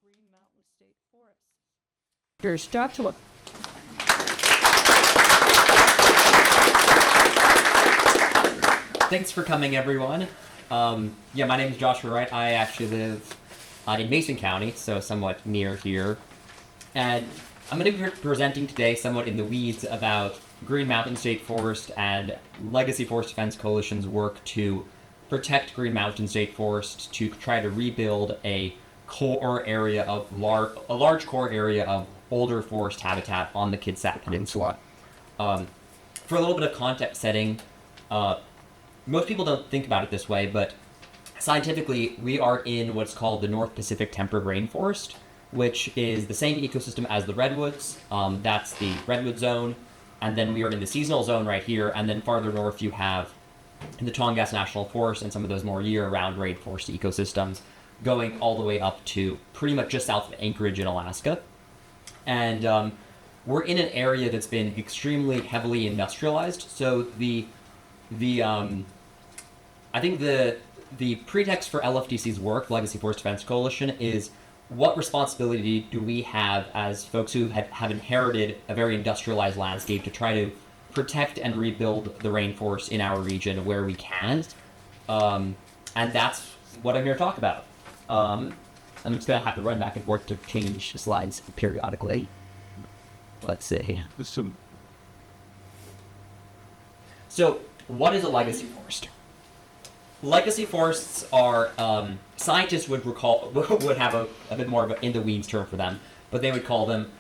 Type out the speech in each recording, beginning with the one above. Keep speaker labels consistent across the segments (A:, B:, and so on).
A: Green Mountain State Forest. Here's Joshua.
B: Thanks for coming, everyone. My name is Joshua Wright. I actually live in Mason County, so somewhat near here. And I'm going to be presenting today somewhat in the weeds about Green Mountain State Forest and Legacy Forest Defense Coalition's work to protect Green Mountain State Forest to try to rebuild a large core area of older forest habitat on the Kitsap Peninsula. For a little bit of context setting, most people don't think about it this way, but scientifically, we are in what's called the North Pacific Temperate Rainforest, which is the same ecosystem as the redwoods. That's the redwood zone, and then we are in the seasonal zone right here, and then farther north you have the Tongass National Forest and some of those more year-round rainforest ecosystems going all the way up to pretty much just south of Anchorage in Alaska. And we're in an area that's been extremely heavily industrialized, so I think the pretext for LFDC's work, Legacy Forest Defense Coalition, is what responsibility do we have as folks who have inherited a very industrialized landscape to try to protect and rebuild the rainforest in our region where we can. And that's what I'm here to talk about. I'm just going to have to run back and forth to change slides periodically. Let's see. So, what is a legacy forest? Legacy forests are, scientists would have a bit more of an in-the-weeds term for them, but they would call them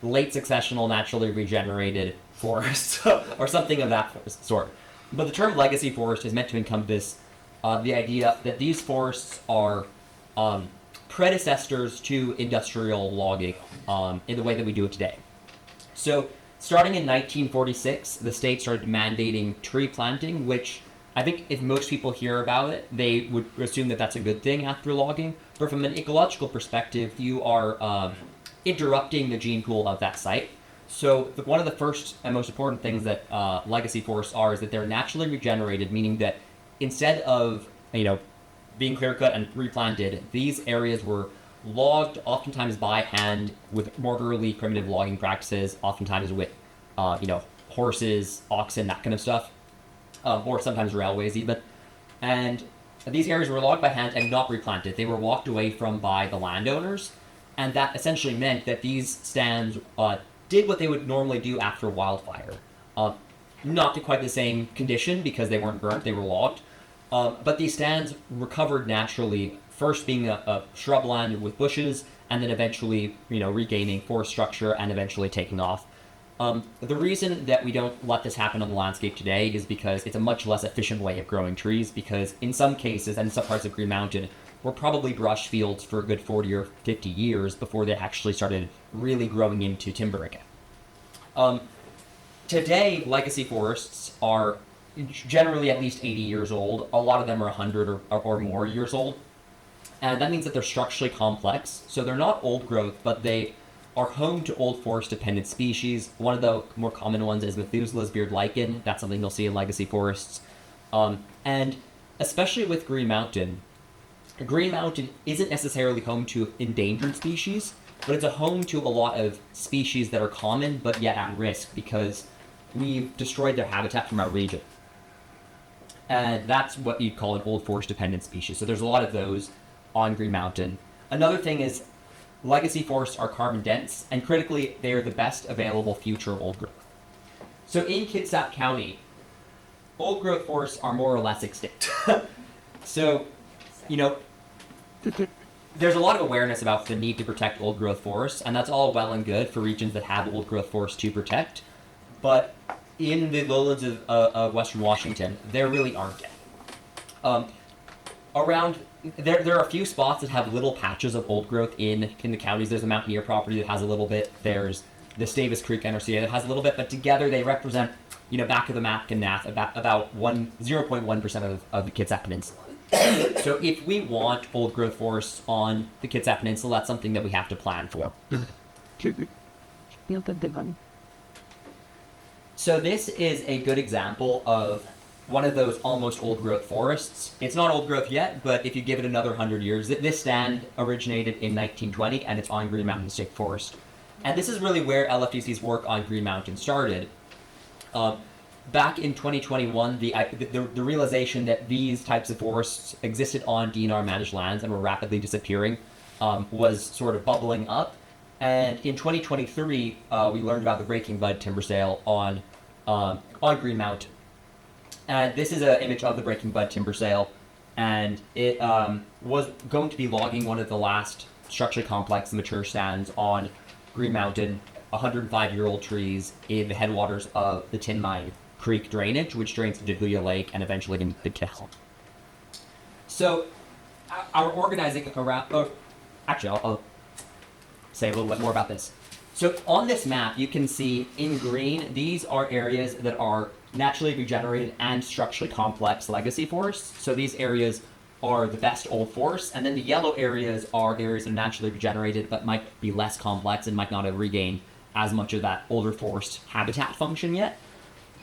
B: late successional, naturally regenerated forests, or something of that sort. But the term legacy forest is meant to encompass the idea that these forests are predecessors to industrial logging in the way that we do it today. So, starting in 1946, the state started mandating tree planting, which I think if most people hear about it, they would assume that that's a good thing after logging. But from an ecological perspective, you are interrupting the gene pool of that site. So one of the first and most important things that legacy forests are is that they're naturally regenerated, meaning that instead of being clear-cut and replanted, these areas were logged oftentimes by hand with more early primitive logging practices, oftentimes with horses, oxen, that kind of stuff. Or sometimes railways even. And these areas were logged by hand and not replanted. They were walked away from by the landowners, and that essentially meant that these stands did what they would normally do after wildfire. Not to quite the same condition because they weren't burnt, they were logged. But these stands recovered naturally, first being a shrubland with bushes, and then eventually regaining forest structure and eventually taking off. The reason that we don't let this happen on the landscape today is because it's a much less efficient way of growing trees, because in some cases, and in some parts of Green Mountain, were probably brush fields for a good 40 or 50 years before they actually started really growing into timber again. Today, legacy forests are generally at least 80 years old. A lot of them are 100 or more years old. And that means that they're structurally complex. So they're not old growth, but they are home to old forest-dependent species. One of the more common ones is Methuselah's beard lichen. That's something you'll see in legacy forests. And especially with Green Mountain isn't necessarily home to endangered species, but it's a home to a lot of species that are common but yet at risk because we've destroyed their habitat from our region. And that's what you'd call an old forest-dependent species. So there's a lot of those on Green Mountain. Another thing is legacy forests are carbon dense, and critically, they are the best available future of old growth. So in Kitsap County, old growth forests are more or less extinct. So, there's a lot of awareness about the need to protect old growth forests, and that's all well and good for regions that have old growth forests to protect. But in the lowlands of Western Washington, there really aren't any. There are a few spots that have little patches of old growth in the counties. There's a Mountaineer property that has a little bit. There's the Stavis Creek NRCA that has a little bit, but together they represent, back of the map and NAF, about 0.1% of the Kitsap Peninsula. So if we want old growth forests on the Kitsap Peninsula, that's something that we have to plan for. So this is a good example of one of those almost old growth forests. It's not old growth yet, but if you give it another 100 years, this stand originated in 1920 and it's on Green Mountain State Forest. And this is really where LFDC's work on Green Mountain started. Back in 2021, the realization that these types of forests existed on DNR managed lands and were rapidly disappearing was sort of bubbling up. And in 2023, we learned about the breaking bud timber sale on Green Mountain. And this is an image of the breaking bud timber sale, and it was going to be logging one of the last structurally complex mature stands on Green Mountain, 105-year-old trees in the headwaters of the Tin Mine Creek drainage, which drains into Julia Lake and eventually into the Cal. So, our organizing around... I'll say a little bit more about this. So on this map, you can see in green, these are areas that are naturally regenerated and structurally complex legacy forests. So these areas are the best old forests, and then the yellow areas are areas that are naturally regenerated but might be less complex and might not have regained as much of that older forest habitat function yet.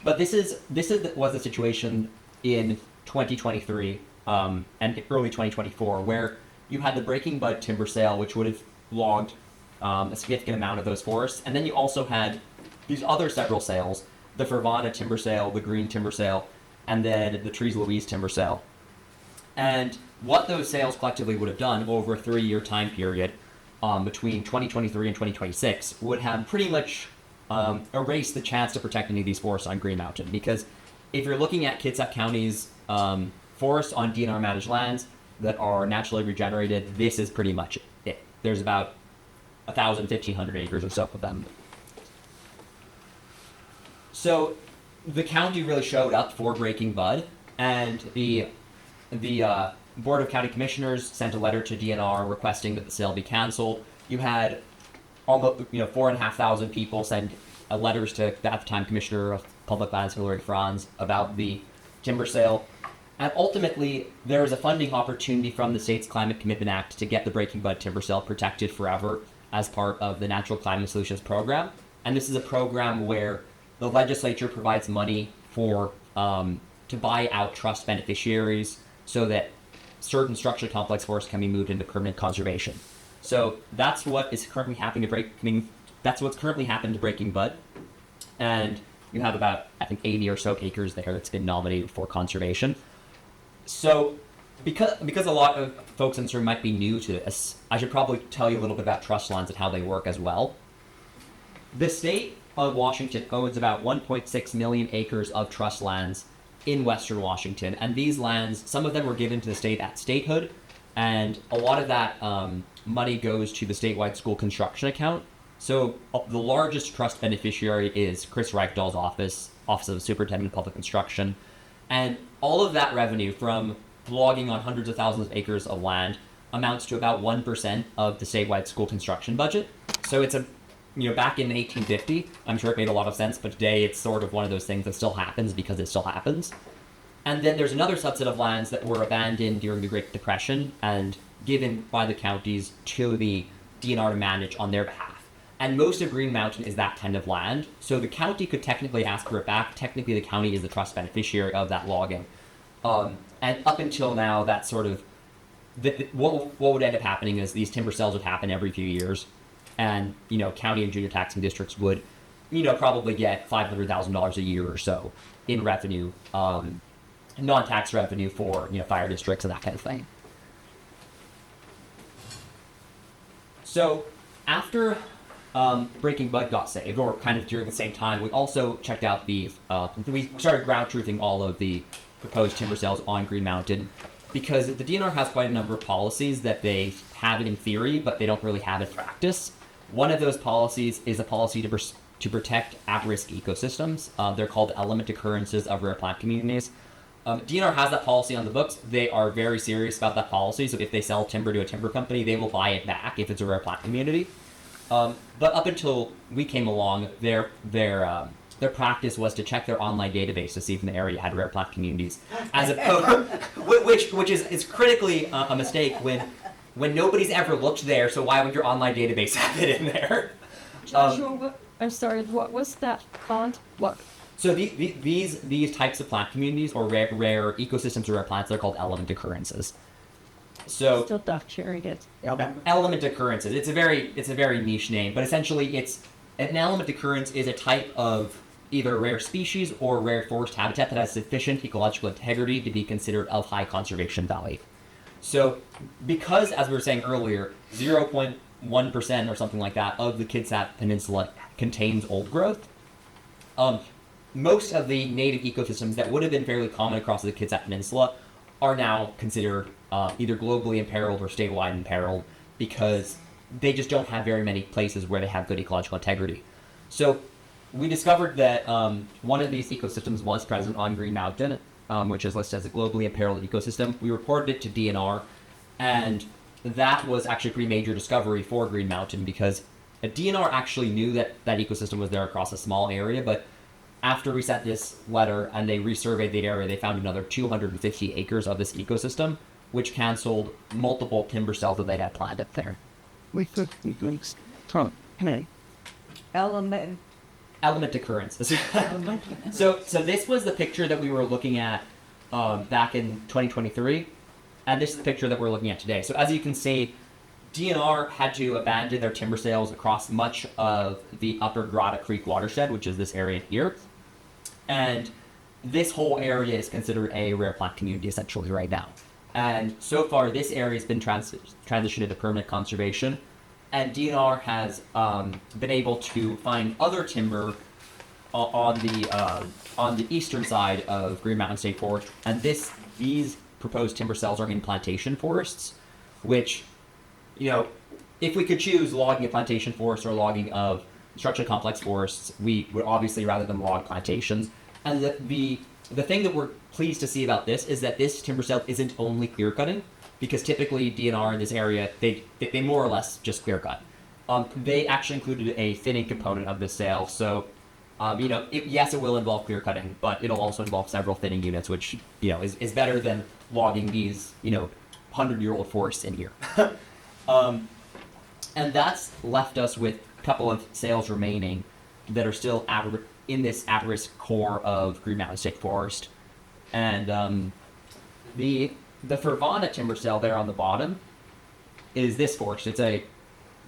B: But this was the situation in 2023 and early 2024, where you had the breaking bud timber sale, which would have logged a significant amount of those forests, and then you also had these other several sales: the Fervana timber sale, the Green timber sale, and then the Trees Louise timber sale. And what those sales collectively would have done over a 3-year time period between 2023 and 2026 would have pretty much erased the chance to protect any of these forests on Green Mountain. Because if you're looking at Kitsap County's forests on DNR managed lands that are naturally regenerated, this is pretty much it. There's about 1,000, 1,500 acres or so of them. So the county really showed up for breaking bud, and the Board of County Commissioners sent a letter to DNR requesting that the sale be canceled. You had almost 4,500 people send letters to, at the time, Commissioner of Public Lands Hilary Franz about the timber sale. And ultimately, there was a funding opportunity from the state's Climate Commitment Act to get the breaking bud timber sale protected forever as part of the Natural Climate Solutions Program. And this is a program where the legislature provides money for to buy out trust beneficiaries so that certain structurally complex forests can be moved into permanent conservation. So that's what is currently happening that's what's currently happened to breaking bud. And you have about, I think, 80 or so acres there that's been nominated for conservation. So because a lot of folks in this room might be new to this, I should probably tell you a little bit about trust lands and how they work as well. The state of Washington owns about 1.6 million acres of trust lands in Western Washington, and these lands, some of them were given to the state at statehood, and a lot of that money goes to the statewide school construction account. So the largest trust beneficiary is Chris Reichdahl's Office of the Superintendent of Public Instruction, and all of that revenue from logging on hundreds of thousands of acres of land amounts to about 1% of the statewide school construction budget. So it's back in 1850, I'm sure it made a lot of sense, but today it's sort of one of those things that still happens because it still happens. And then there's another subset of lands that were abandoned during the Great Depression and given by the counties to the DNR to manage on their behalf. And most of Green Mountain is that kind of land, so the county could technically ask for it back. Technically, the county is the trust beneficiary of that logging. And up until now, that's sort of what would end up happening is these timber sales would happen every few years, and county and junior taxing districts would probably get $500,000 a year or so in revenue, non-tax revenue for fire districts and that kind of thing. So after breaking bud got saved, or kind of during the same time, we also checked out we started ground truthing all of the proposed timber sales on Green Mountain, because the DNR has quite a number of policies that they have it in theory, but they don't really have it in practice. One of those policies is a policy to protect at-risk ecosystems. They're called element occurrences of rare plant communities. DNR has that policy on the books. They are very serious about that policy, so if they sell timber to a timber company, they will buy it back if it's a rare plant community. But up until we came along, their practice was to check their online database to see if the area had rare plant communities, as opposed, which is critically a mistake when nobody's ever looked there. So why would your online database have it in there?
A: Joshua, I'm sorry, what was that font? What?
B: So these types of plant communities or rare ecosystems or rare plants, they're called element occurrences. So
A: Still duck sharing it.
B: element occurrences. It's a very niche name, but essentially it's an element occurrence is a type of either rare species or rare forest habitat that has sufficient ecological integrity to be considered of high conservation value. So because, as we were saying earlier, 0.1% or something like that of the Kitsap Peninsula contains old growth, most of the native ecosystems that would have been fairly common across the Kitsap Peninsula are now considered either globally imperiled or statewide imperiled because they just don't have very many places where they have good ecological integrity. So we discovered that one of these ecosystems was present on Green Mountain, which is listed as a globally imperiled ecosystem. We reported it to DNR, and that was actually a pretty major discovery for Green Mountain because DNR actually knew that that ecosystem was there across a small area, but after we sent this letter and they resurveyed the area, they found another 250 acres of this ecosystem, which canceled multiple timber cells that they had planted there.
A: We could
B: Element occurrence. So this was the picture that we were looking at back in 2023, and this is the picture that we're looking at today. So as you can see, DNR had to abandon their timber sales across much of the upper Grotto Creek watershed, which is this area here. And this whole area is considered a rare plant community essentially right now. And so far, this area has been transitioned into permanent conservation. And DNR has been able to find other timber on the eastern side of Green Mountain State Forest. And these proposed timber cells are in plantation forests, which, you know, if we could choose logging a plantation forest or logging of structurally complex forests, we would obviously rather than log plantations. And the thing that we're pleased to see about this is that this timber cell isn't only clear cutting, because typically DNR in this area, they more or less just clear cut. They actually included a thinning component of this sale, so yes, it will involve clear cutting, but it'll also involve several thinning units, which is better than logging these 100-year-old forests in here. And that's left us with a couple of sales remaining that are still in this at-risk core of Green Mountain State Forest. And the Fervana timber cell there on the bottom is this forest. It's a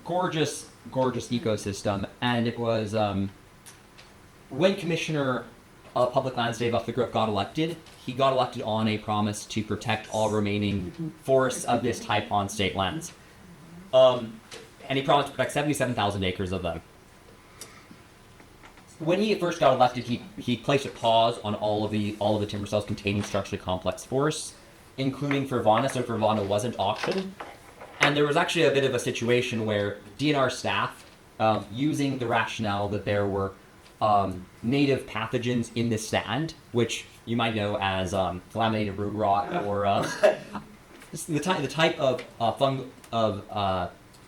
B: gorgeous, gorgeous ecosystem. And it was, when Commissioner of Public Lands Dave Upthgrove got elected, he got elected on a promise to protect all remaining forests of this type on state lands. And he promised to protect 77,000 acres of them. When he first got elected, he placed a pause on all of the timber cells containing structurally complex forests, including Fervana, so Fervana wasn't auctioned. And there was actually a bit of a situation where DNR staff, using the rationale that there were native pathogens in this stand, which you might know as laminated root rot or the type of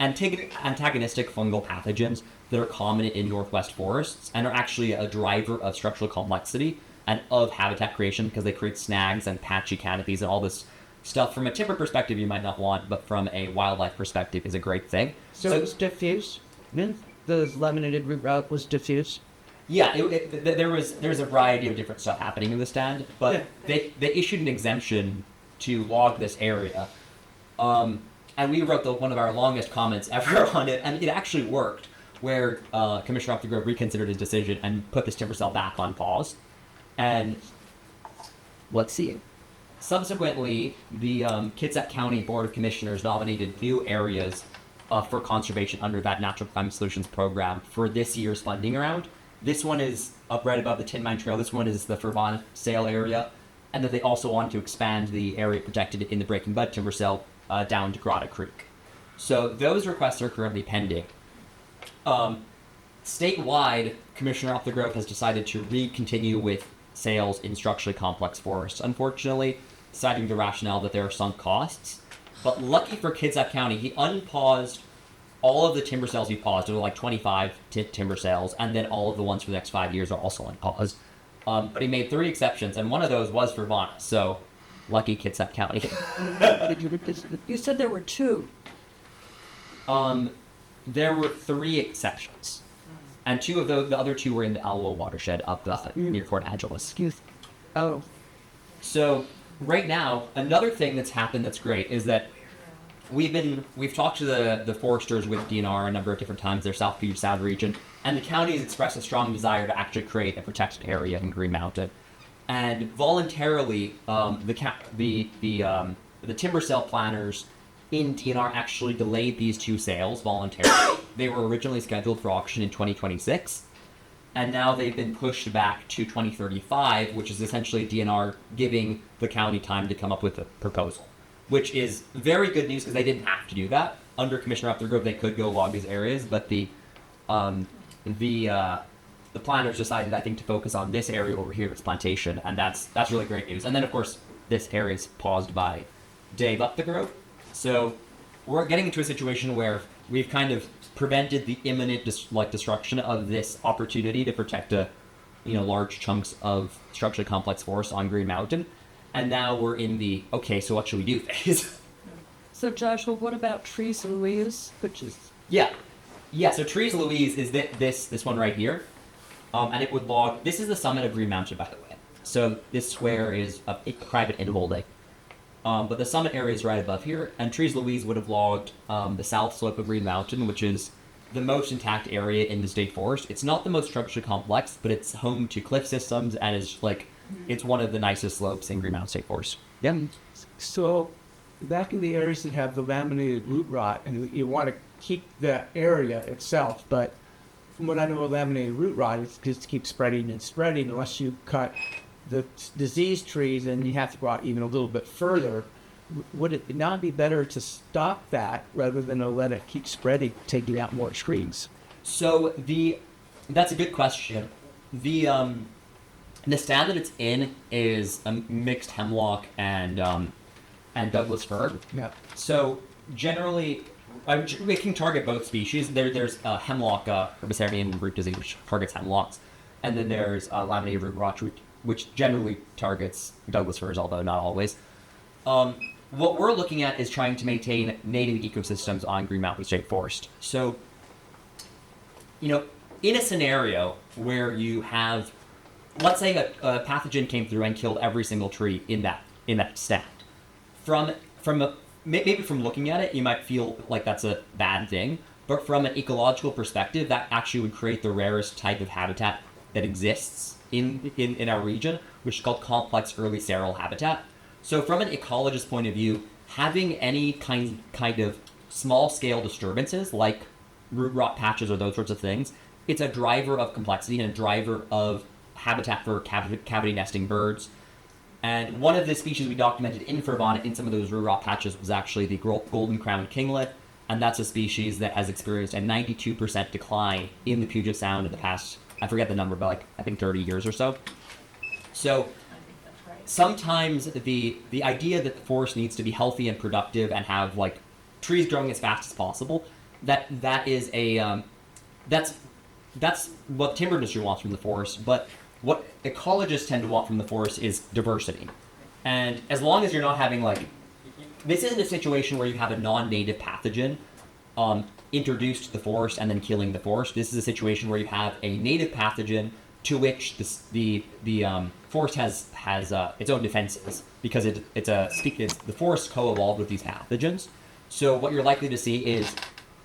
B: antagonistic fungal pathogens that are common in northwest forests and are actually a driver of structural complexity and of habitat creation because they create snags and patchy canopies and all this stuff. From a timber perspective, you might not want, but from a wildlife perspective, is a great thing.
A: So it was diffuse? The laminated root rot was diffuse?
B: Yeah, there's a variety of different stuff happening in the stand, but they issued an exemption to log this area. And we wrote one of our longest comments ever on it, and it actually worked, where Commissioner Upthgrove reconsidered his decision and put this timber cell back on pause. And let's see. Subsequently, the Kitsap County Board of Commissioners nominated new areas for conservation under that Natural Climate Solutions program for this year's funding round. This one is up right above the Tin Mine Trail. This one is the Fervana sale area. And then they also want to expand the area protected in the Breaking Bud timber cell down to Grotto Creek. So those requests are currently pending. Statewide, Commissioner Upthgrove has decided to continue with sales in structurally complex forests, unfortunately, citing the rationale that there are sunk costs. But lucky for Kitsap County, he unpaused all of the timber sales he paused. There were like 25 timber sales, and then all of the ones for the next 5 years are also unpaused. But he made 3 exceptions, and one of those was Fervana, so lucky Kitsap County.
A: You said there were 2.
B: There were 3 exceptions. And the other two were in the Alwa watershed up near Fort Angeles.
A: Oh,
B: So right now, another thing that's happened that's great is that we've talked to the foresters with DNR a number of different times, their South Puget Sound region, and the county has expressed a strong desire to actually create a protected area in Green Mountain. And voluntarily, the timber sale planners in DNR actually delayed these two sales voluntarily. They were originally scheduled for auction in 2026, and now they've been pushed back to 2035, which is essentially DNR giving the county time to come up with a proposal, which is very good news because they didn't have to do that. Under Commissioner Upthorpe, they could go log these areas, but the planners decided, I think, to focus on this area over here, its plantation, and that's really great news. And then, of course, this area is paused by Dave up the road. So we're getting into a situation where we've kind of prevented the imminent destruction of this opportunity to protect large chunks of structurally complex forest on Green Mountain, and now we're in the okay, so what should we do phase.
A: so Joshua, what about trees and leaves?
B: Yeah. So Trees Louise is this one right here, and it would log. This is the summit of Green Mountain, by the way. So this square is a private inholding. But the summit area is right above here, and Trees Louise would have logged the south slope of Green Mountain, which is the most intact area in the state forest. It's not the most structurally complex, but it's home to cliff systems and is it's one of the nicest slopes in Green Mountain State Forest. Yeah.
C: So back in the areas that have the laminated root rot, and you want to keep the area itself, but from what I know of laminated root rot, it's just keep spreading and spreading unless you cut the diseased trees and you have to go out even a little bit further. Would it not be better to stop that rather than to let it keep spreading, taking out more trees?
B: So that's a good question. The stand that it's in is a mixed hemlock and Douglas fir.
C: Yeah.
B: So generally, we can target both species. There's hemlock herbicerian root disease, which targets hemlocks, and then there's laminated root rot, which generally targets Douglas firs, although not always. What we're looking at is trying to maintain native ecosystems on Green Mountain State Forest. So, in a scenario where you have, let's say a pathogen came through and killed every single tree in that stand, maybe from looking at it, you might feel like that's a bad thing, but from an ecological perspective, that actually would create the rarest type of habitat that exists in our region, which is called complex early seral habitat. So from an ecologist point of view, having any kind of small-scale disturbances like root rot patches or those sorts of things, it's a driver of complexity and a driver of habitat for cavity nesting birds. And one of the species we documented in Vermont in some of those root rot patches was actually the golden crowned kinglet, and that's a species that has experienced a 92% decline in the Puget Sound in the past, I forget the number, but I think 30 years or so. So sometimes the idea that the forest needs to be healthy and productive and have trees growing as fast as possible, that is that's what the timber industry wants from the forest, but what ecologists tend to want from the forest is diversity. And as long as you're not having this isn't a situation where you have a non-native pathogen introduced to the forest and then killing the forest. This is a situation where you have a native pathogen to which the forest has its own defenses because the forest co-evolved with these pathogens. So what you're likely to see is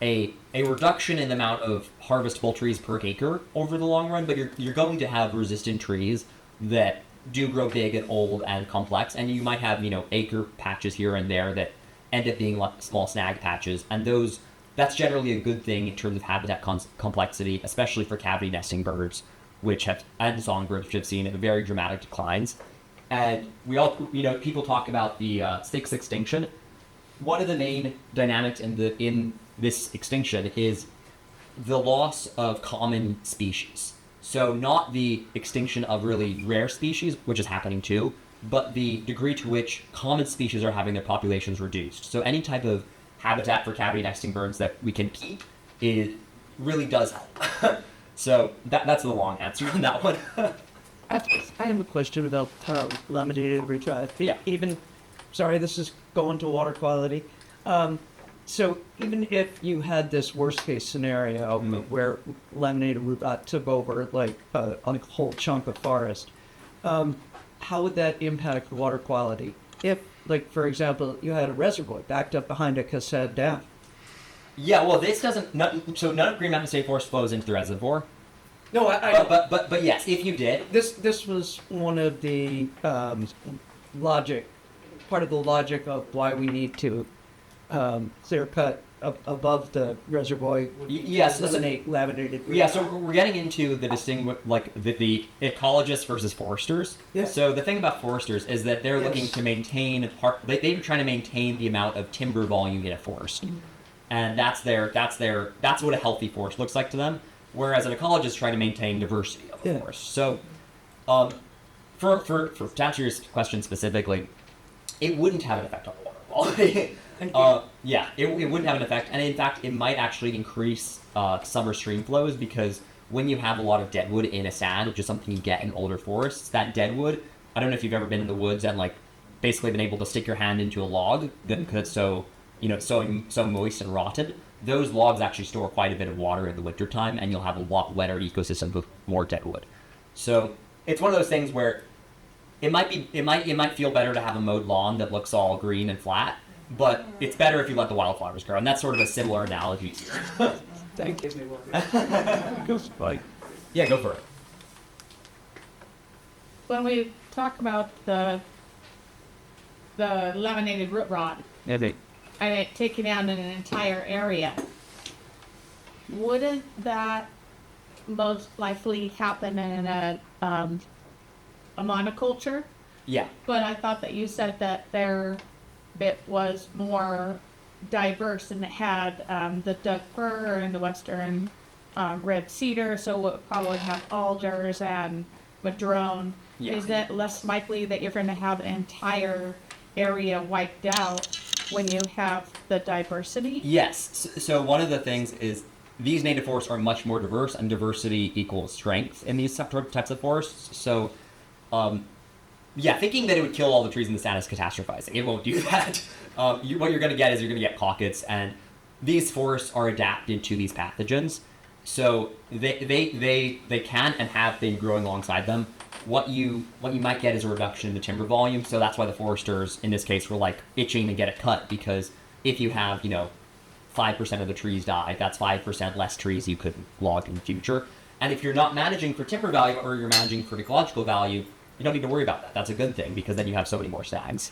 B: a reduction in the amount of harvestable trees per acre over the long run, but you're going to have resistant trees that do grow big and old and complex, and you might have acre patches here and there that end up being small snag patches, and that's generally a good thing in terms of habitat complexity, especially for cavity nesting birds, and songbirds, which have seen very dramatic declines. And we all, people talk about the sixth extinction. One of the main dynamics in this extinction is the loss of common species. So not the extinction of really rare species, which is happening too, but the degree to which common species are having their populations reduced. So any type of habitat for cavity nesting birds that we can keep, it really does help. So that's the long answer on that one.
A: I have a question about laminated root rot.
B: Yeah.
A: Sorry, this is going to water quality. So even if you had this worst case scenario where laminated root rot took over like a whole chunk of forest, how would that impact water quality? If, like, for example, you had a reservoir backed up behind a cassette dam.
B: Yeah, well, this doesn't. So none of Green Mountain State Forest flows into the reservoir.
A: No, I
B: But yes, if you did,
A: this was one of the part of the logic of why we need to clear cut above the reservoir.
B: yes,
A: Eliminate laminated.
B: yeah. So we're getting into the the ecologists versus foresters.
A: Yeah.
B: So the thing about foresters is that they're looking to maintain they're trying to maintain the amount of timber volume in a forest, and that's what a healthy forest looks like to them. Whereas an ecologist is trying to maintain diversity of the forest. So, to answer your question specifically, it wouldn't have an effect on the water quality. Yeah, it wouldn't have an effect, and in fact, it might actually increase summer stream flows because when you have a lot of deadwood in a sand, which is something you get in older forests, that deadwood, I don't know if you've ever been in the woods and like basically been able to stick your hand into a log because it's so moist and rotted. Those logs actually store quite a bit of water in the wintertime, and you'll have a lot wetter ecosystem with more deadwood. So it's one of those things where it might feel better to have a mowed lawn that looks all green and flat, but it's better if you let the wildflowers grow, and that's sort of a similar analogy here.
A: Thank you.
B: Yeah, go for it.
D: When we talk about the laminated root rot, and it taking down an entire area, wouldn't that most likely happen in a monoculture?
B: Yeah.
D: But I thought that you said that their bit was more diverse and it had the Doug fir and the western red cedar, so it would probably have alders and madrone.
B: Yeah.
D: Is it less likely that you're going to have an entire area wiped out when you have the diversity?
B: Yes. So one of the things is these native forests are much more diverse, and diversity equals strength in these types of forests. So, thinking that it would kill all the trees in the stand is catastrophizing. It won't do that. What you're going to get is you're going to get pockets, and these forests are adapted to these pathogens. So they can and have been growing alongside them. What you might get is a reduction in the timber volume, so that's why the foresters in this case were like itching to get it cut, because if you have 5% of the trees die, that's 5% less trees you could log in the future. And if you're not managing for timber value or you're managing for ecological value, you don't need to worry about that. That's a good thing because then you have so many more stags.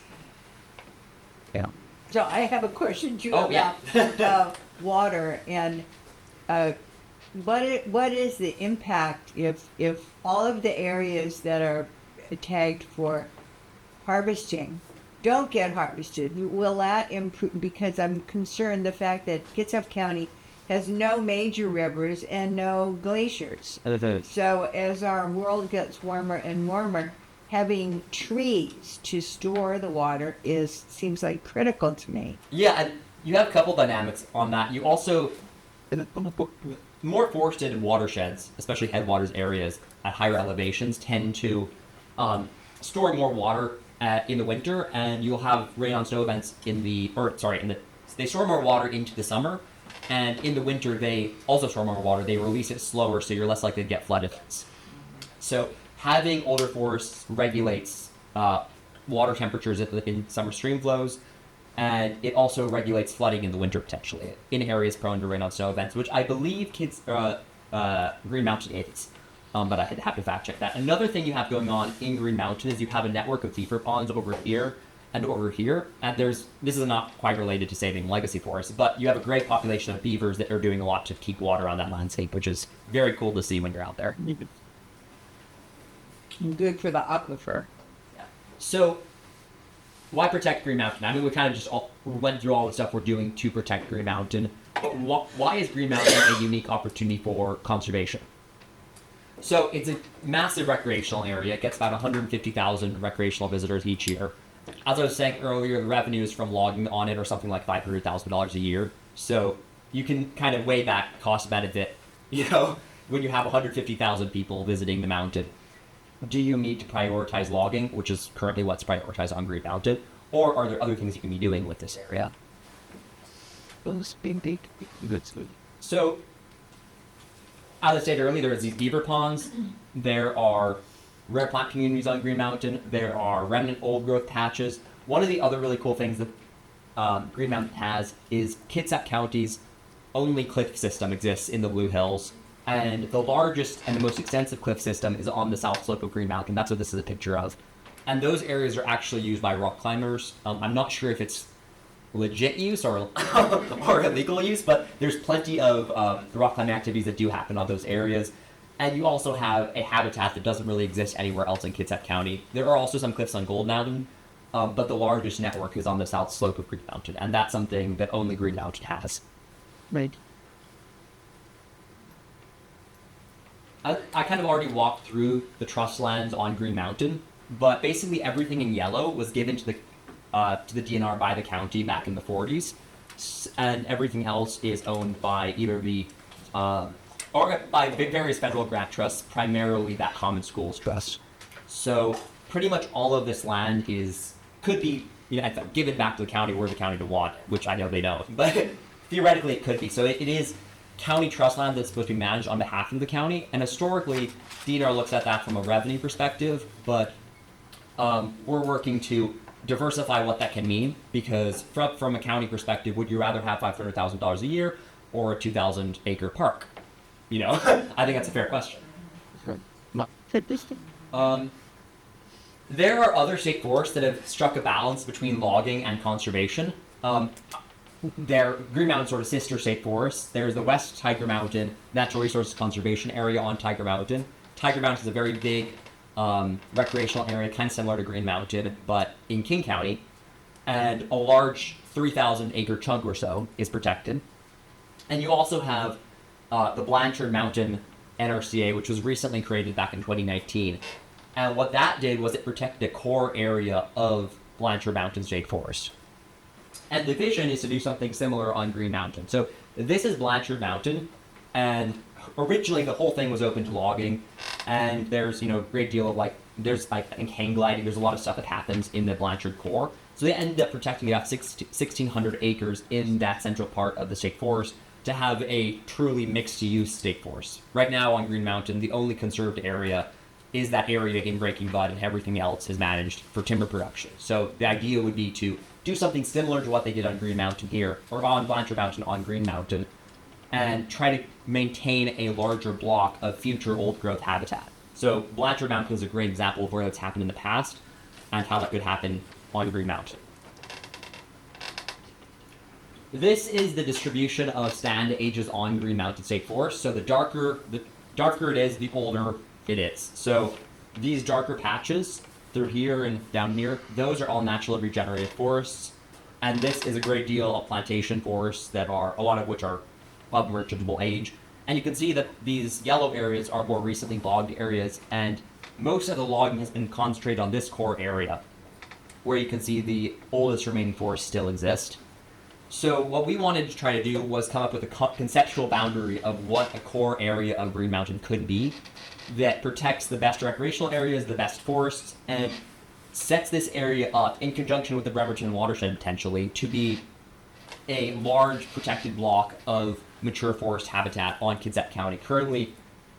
B: Yeah.
E: So I have a question too
B: Oh, yeah.
E: about water and what is the impact if all of the areas that are tagged for harvesting don't get harvested? Will that improve? Because I'm concerned the fact that Kitsap County has no major rivers and no glaciers. So as our world gets warmer and warmer, having trees to store the water seems like critical to me.
B: Yeah, and you have a couple dynamics on that. You also, more forested watersheds, especially headwaters areas at higher elevations, tend to store more water in the winter, and you'll have rain on snow events they store more water into the summer, and in the winter they also store more water. They release it slower, so you're less likely to get flood events. So having older forests regulates water temperatures in summer stream flows, and it also regulates flooding in the winter potentially in areas prone to rain on snow events, which I believe Green Mountain is. But I have to fact check that. Another thing you have going on in Green Mountain is you have a network of beaver ponds over here and over here, and this is not quite related to saving legacy forests, but you have a great population of beavers that are doing a lot to keep water on that landscape, which is very cool to see when you're out there.
E: Good for the aquifer.
B: So, why protect Green Mountain? I mean, we kind of just went through all the stuff we're doing to protect Green Mountain, but why is Green Mountain a unique opportunity for conservation? So, it's a massive recreational area. It gets about 150,000 recreational visitors each year. As I was saying earlier, the revenues from logging on it are something like $500,000 a year. So, you can kind of weigh back cost-benefit, when you have 150,000 people visiting the mountain. Do you need to prioritize logging, which is currently what's prioritized on Green Mountain, or are there other things you can be doing with this area? So, as I stated earlier, there's these beaver ponds. There are rare plant communities on Green Mountain. There are remnant old growth patches. One of the other really cool things that Green Mountain has is Kitsap County's only cliff system exists in the Blue Hills. And the largest and the most extensive cliff system is on the south slope of Green Mountain. That's what this is a picture of. And those areas are actually used by rock climbers. I'm not sure if it's legit use or illegal use, but there's plenty of rock climbing activities that do happen on those areas. And you also have a habitat that doesn't really exist anywhere else in Kitsap County. There are also some cliffs on Gold Mountain, but the largest network is on the south slope of Green Mountain, and that's something that only Green Mountain has.
A: Right.
B: I kind of already walked through the trust lands on Green Mountain, but basically everything in yellow was given to the DNR by the county back in the 40s, and everything else is owned by either the or by various federal grant trusts, primarily that Common Schools Trust. So pretty much all of this land could be given back to the county were the county to want, which I know they don't, but theoretically it could be. So it is county trust land that's supposed to be managed on behalf of the county, and historically DNR looks at that from a revenue perspective, but we're working to diversify what that can mean, because from a county perspective, would you rather have $500,000 a year or a 2,000 acre park? I think that's a fair question. There are other state forests that have struck a balance between logging and conservation. Green Mountain sort of sister state forests. There's the West Tiger Mountain Natural Resources Conservation Area on Tiger Mountain. Tiger Mountain is a very big recreational area, kind of similar to Green Mountain, but in King County, and a large 3,000 acre chunk or so is protected. And you also have the Blanchard Mountain NRCA, which was recently created back in 2019. And what that did was it protected a core area of Blanchard Mountain State Forest. And the vision is to do something similar on Green Mountain. So this is Blanchard Mountain, and originally the whole thing was open to logging, and there's a great deal of there's I think hang gliding. There's a lot of stuff that happens in the Blanchard core. So they ended up protecting about 1,600 acres in that central part of the state forest to have a truly mixed-use state forest. Right now on Green Mountain, the only conserved area is that area in Breaking Bud, and everything else is managed for timber production. So the idea would be to do something similar to what they did on Green Mountain here, or on Blanchard Mountain on Green Mountain, and try to maintain a larger block of future old-growth habitat. So Blanchard Mountain is a great example of where that's happened in the past, and how that could happen on Green Mountain. This is the distribution of stand ages on Green Mountain State Forest. So the darker it is, the older it is. So these darker patches through here and down here, those are all naturally regenerated forests. And this is a great deal of plantation forests that are, a lot of which are of merchantable age. And you can see that these yellow areas are more recently logged areas, and most of the logging has been concentrated on this core area, where you can see the oldest remaining forests still exist. So what we wanted to try to do was come up with a conceptual boundary of what a core area of Green Mountain could be that protects the best recreational areas, the best forests, and sets this area up in conjunction with the Bremerton watershed potentially to be a large protected block of mature forest habitat on Kitsap County. Currently,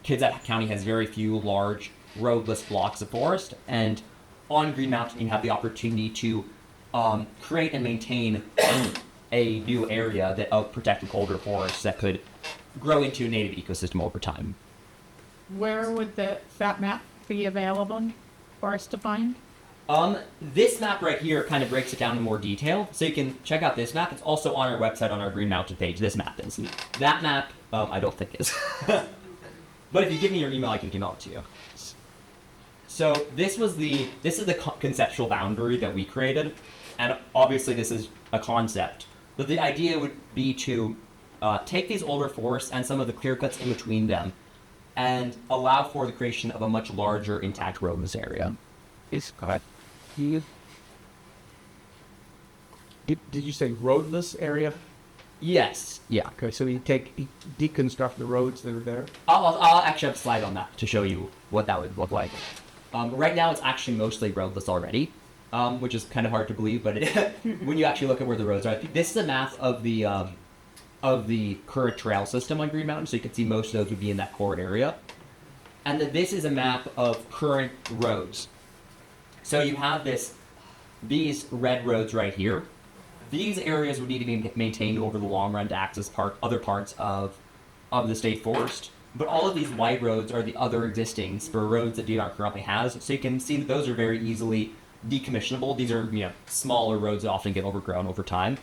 B: Kitsap County has very few large roadless blocks of forest, and on Green Mountain you have the opportunity to create and maintain a new area of protected older forests that could grow into a native ecosystem over time.
D: Where would that map be available for us to find?
B: This map right here kind of breaks it down in more detail, so you can check out this map. It's also on our website on our Green Mountain page. This map is. That map, I don't think is. But if you give me your email, I can email it to you. So this is the conceptual boundary that we created, and obviously this is a concept. But the idea would be to take these older forests and some of the clear cuts in between them, and allow for the creation of a much larger intact roadless area.
C: It's got here. Did you say roadless area?
B: Yes. Yeah.
C: Okay, so you deconstruct the roads that are there.
B: I'll actually have a slide on that to show you what that would look like. Right now, it's actually mostly roadless already, which is kind of hard to believe, but when you actually look at where the roads are, this is a map of the of the current trail system on Green Mountain, so you can see most of those would be in that core area. And then this is a map of current roads. So you have these red roads right here. These areas would need to be maintained over the long run to access other parts of the state forest. But all of these white roads are the other existing spur roads that DNR currently has. So you can see that those are very easily decommissionable. These are smaller roads that often get overgrown over time.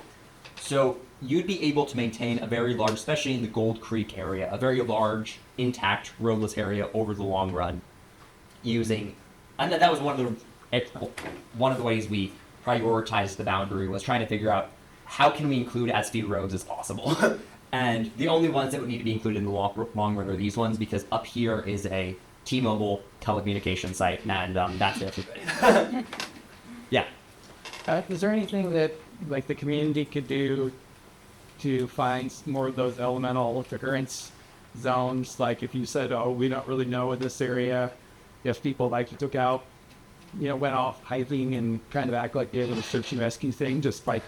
B: So you'd be able to maintain a very large, especially in the Gold Creek area, a very large, intact, roadless area over the long run using, and that was one of the ways we prioritized the boundary, was trying to figure out how can we include as few roads as possible. And the only ones that would need to be included in the long run are these ones, because up here is a T-Mobile telecommunication site, and that's it. Yeah.
C: Is there anything that like the community could do to find more of those elemental occurrence zones? Like if you said, oh, we don't really know in this area, if people like took out, went off hiking and kind of act like they did a search and rescue thing, just by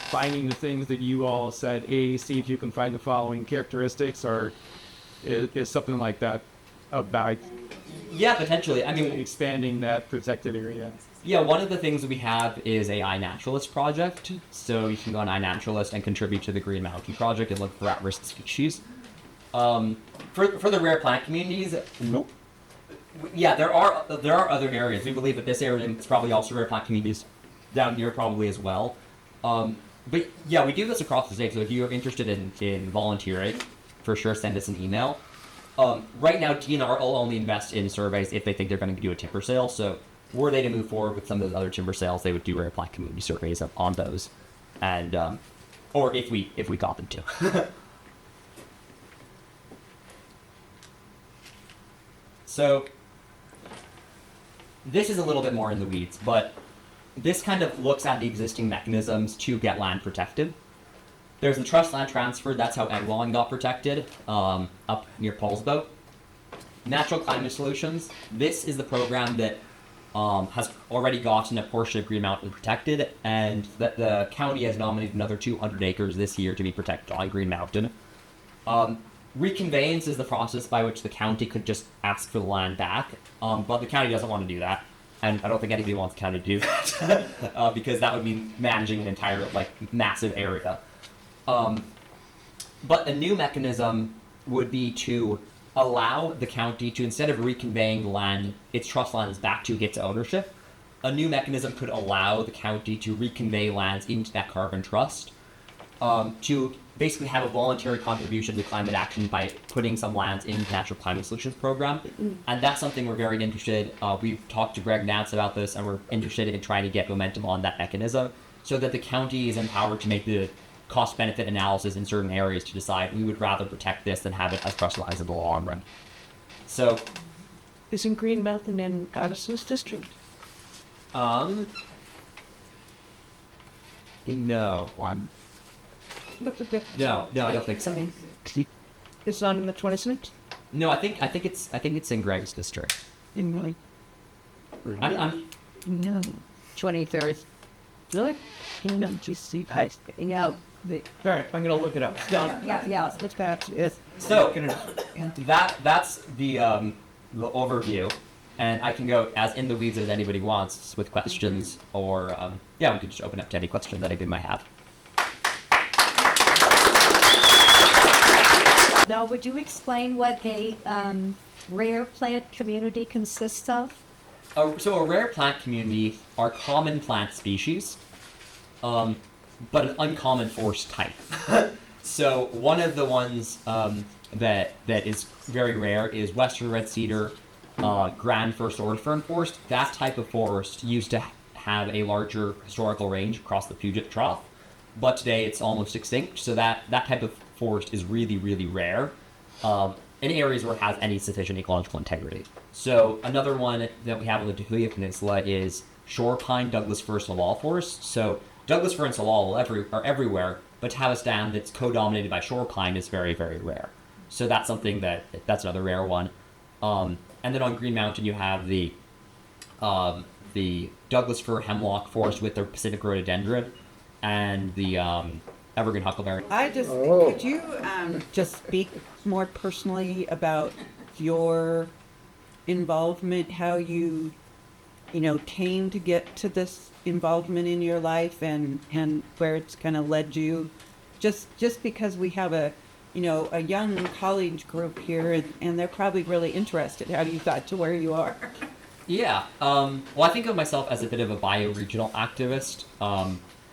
C: finding the things that you all said, see if you can find the following characteristics, or is something like that about
B: Yeah, potentially. I mean,
C: expanding that protected area?
B: yeah, one of the things we have is a iNaturalist project. So you can go on iNaturalist and contribute to the Green Mountain Project and look for at-risk species. For the rare plant communities,
C: Nope.
B: yeah, there are other areas. We believe that this area is probably also rare plant communities down here probably as well. But yeah, we do this across the state. So if you're interested in volunteering, for sure send us an email. Right now, DNR will only invest in surveys if they think they're going to do a timber sale. So were they to move forward with some of those other timber sales, they would do rare plant community surveys on those, and or if we got them to. So this is a little bit more in the weeds, but this kind of looks at the existing mechanisms to get land protected. There's the trust land transfer. That's how Eglon got protected, up near Paulsbo. Natural Climate Solutions. This is the program that has already gotten a portion of Green Mountain protected, and that the county has nominated another 200 acres this year to be protected on Green Mountain. Reconveyance is the process by which the county could just ask for the land back, but the county doesn't want to do that, and I don't think anybody wants the county to do that, because that would mean managing an entire, massive area. But a new mechanism would be to allow the county to, instead of reconveying the land, its trust lands back to its ownership, a new mechanism could allow the county to reconvey lands into that carbon trust, to basically have a voluntary contribution to climate action by putting some lands in the Natural Climate Solutions program. And that's something we're very interested. We've talked to Greg Nance about this, and we're interested in trying to get momentum on that mechanism so that the county is empowered to make the cost-benefit analysis in certain areas to decide we would rather protect this than have it as crystallized in the long run. So,
A: Isn't Green Mountain in Addison's district?
B: no, no, I don't think so.
A: It's not in the 26th?
B: No, I think it's in Greg's district.
A: In my...
B: I'm
A: No.
E: 23rd.
A: Really? No, just see.
E: Yeah.
A: All right, I'm going to look it up. Done.
E: Yeah. Let's pass it.
B: So that's the overview, and I can go as in the weeds as anybody wants with questions, or we could just open up to any question that anybody might have.
F: Now, would you explain what a rare plant community consists of?
B: So a rare plant community are common plant species, but an uncommon forest type. So one of the ones that is very rare is Western red cedar, grand first order fern forest. That type of forest used to have a larger historical range across the Puget Trough, but today it's almost extinct. So that type of forest is really, really rare in areas where it has any sufficient ecological integrity. So another one that we have on the Tahuya Peninsula is shore pine, Douglas fir, salal forest. So Douglas fir and salal are everywhere, but to have a stand that's co-dominated by shore pine is very, very rare. So that's something that's another rare one. And then on Green Mountain you have the Douglas fir hemlock forest with their Pacific rhododendron, and the evergreen huckleberry.
E: I just, could you just speak more personally about your involvement, how you came to get to this involvement in your life and where it's kind of led you? Just because we have a young college group here and they're probably really interested how you got to where you are.
B: Yeah. Well, I think of myself as a bit of a bioregional activist.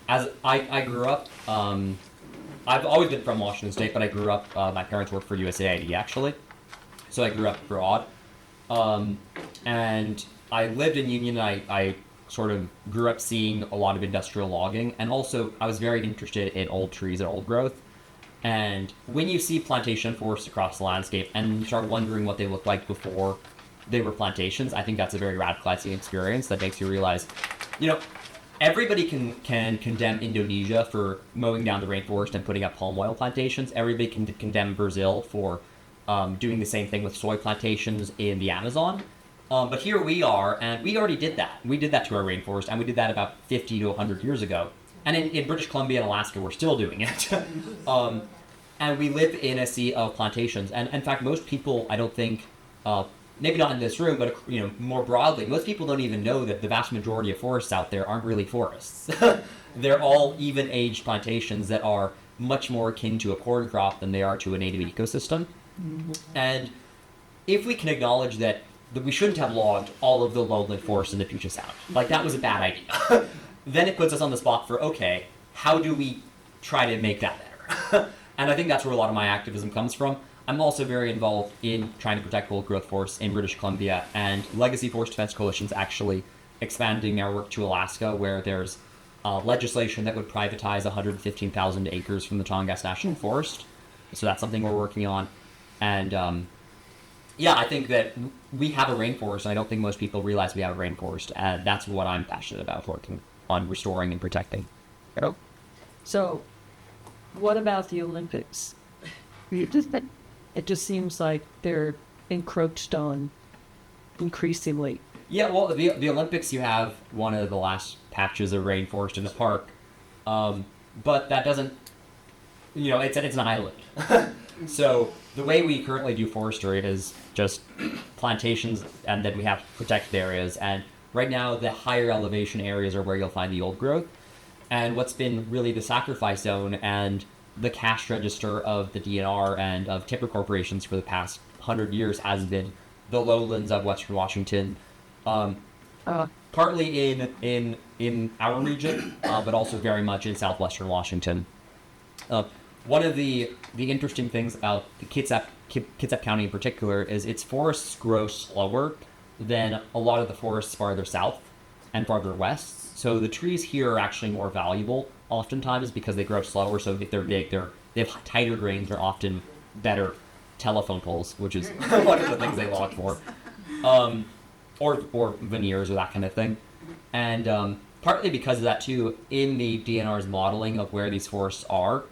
B: As I grew up, I've always been from Washington State, but I grew up, my parents worked for USAID actually. So I grew up abroad. And I lived in Union. I sort of grew up seeing a lot of industrial logging. And also I was very interested in old trees and old growth. And when you see plantation forests across the landscape and you start wondering what they looked like before they were plantations, I think that's a very radicalizing experience that makes you realize, everybody can condemn Indonesia for mowing down the rainforest and putting up palm oil plantations. Everybody can condemn Brazil for doing the same thing with soy plantations in the Amazon. But here we are, and we already did that. We did that to our rainforest, and we did that about 50 to 100 years ago. And in British Columbia and Alaska, we're still doing it. And we live in a sea of plantations. And in fact, most people, I don't think, maybe not in this room, but more broadly, most people don't even know that the vast majority of forests out there aren't really forests. They're all even-aged plantations that are much more akin to a corn crop than they are to a native ecosystem. Mm-hmm. And if we can acknowledge that we shouldn't have logged all of the lowland forests in the Puget Sound, like that was a bad idea, then it puts us on the spot for, okay, how do we try to make that better? And I think that's where a lot of my activism comes from. I'm also very involved in trying to protect old growth forests in British Columbia, and Legacy Forest Defense Coalition is actually expanding our work to Alaska, where there's legislation that would privatize 115,000 acres from the Tongass National Forest. So that's something we're working on. And I think that we have a rainforest, and I don't think most people realize we have a rainforest, and that's what I'm passionate about, working on restoring and protecting.
A: So, what about the Olympics? It just seems like they're encroached on increasingly.
B: Yeah, well, the Olympics, you have one of the last patches of rainforest in the park, but that doesn't, it's an island. So the way we currently do forestry is just plantations, and then we have protected areas. And right now, the higher elevation areas are where you'll find the old growth. And what's been really the sacrifice zone and the cash register of the DNR and of timber corporations for the past 100 years has been the lowlands of Western Washington, partly in our region, but also very much in southwestern Washington. One of the interesting things about the Kitsap County in particular is its forests grow slower than a lot of the forests farther south and farther west. So the trees here are actually more valuable oftentimes because they grow slower. So if they're big, they have tighter grains. They're often better telephone poles, which is one of the things they log for, or veneers or that kind of thing. And partly because of that too, in the DNR's modeling of where these forests are,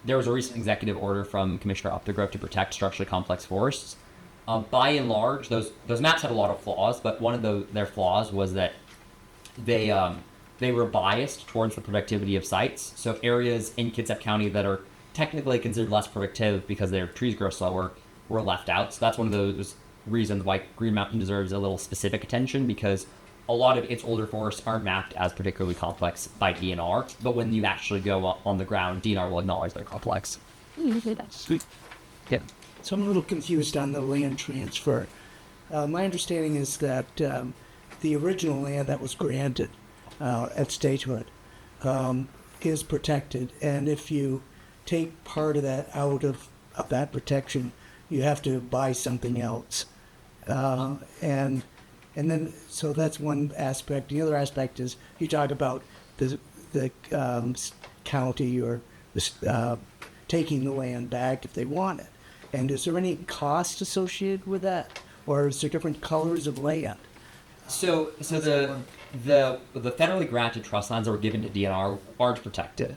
B: there was a recent executive order from Commissioner Updegrove to protect structurally complex forests. By and large, those maps had a lot of flaws, but one of their flaws was that they were biased towards the productivity of sites. So areas in Kitsap County that are technically considered less productive because their trees grow slower were left out. So that's one of those reasons why Green Mountain deserves a little specific attention, because a lot of its older forests aren't mapped as particularly complex by DNR, but when you actually go on the ground, DNR will acknowledge they're complex.
C: Sweet.
B: Yeah.
G: So I'm a little confused on the land transfer. My understanding is that the original land that was granted at statehood is protected, and if you take part of that out of that protection, you have to buy something else. And then, so that's one aspect. The other aspect is you talk about the county or taking the land back if they want it. And is there any cost associated with that, or is there different colors of land?
B: So the federally granted trust lands that were given to DNR aren't protected.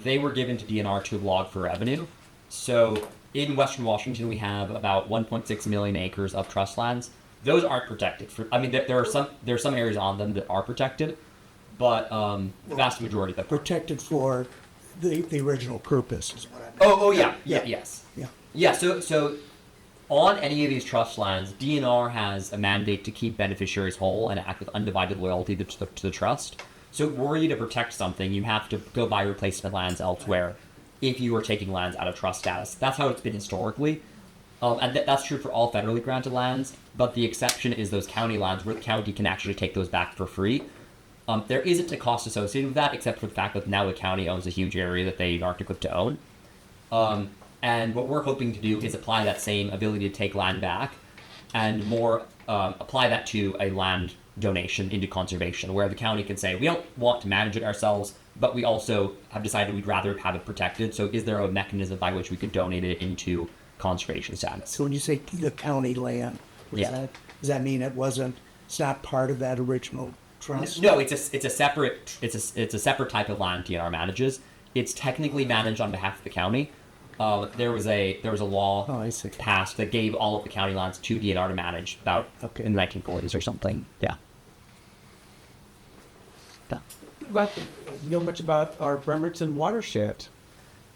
B: They were given to DNR to log for revenue. So in Western Washington, we have about 1.6 million acres of trust lands. Those aren't protected. There are some areas on them that are protected, but the vast majority of them
G: Protected for the original purpose is what I mean.
B: Oh yeah,
G: Yeah.
B: yes.
G: Yeah.
B: Yeah, so on any of these trust lands, DNR has a mandate to keep beneficiaries whole and act with undivided loyalty to the trust. So were you to protect something, you have to go buy replacement lands elsewhere if you were taking lands out of trust status. That's how it's been historically. And that's true for all federally granted lands, but the exception is those county lands where the county can actually take those back for free. There isn't a cost associated with that, except for the fact that now the county owns a huge area that they aren't equipped to own. And what we're hoping to do is apply that same ability to take land back and more apply that to a land donation into conservation, where the county can say, we don't want to manage it ourselves, but we also have decided we'd rather have it protected. So is there a mechanism by which we could donate it into conservation status?
G: So when you say the county land,
B: Yeah.
G: does that mean it's not part of that original trust?
B: No, it's a separate type of land DNR manages. It's technically managed on behalf of the county. There was a law
G: Oh, I see.
B: passed that gave all of the county lands to DNR to manage about in the 1940s or something. Yeah.
C: But you know much about our Bremerton watershed,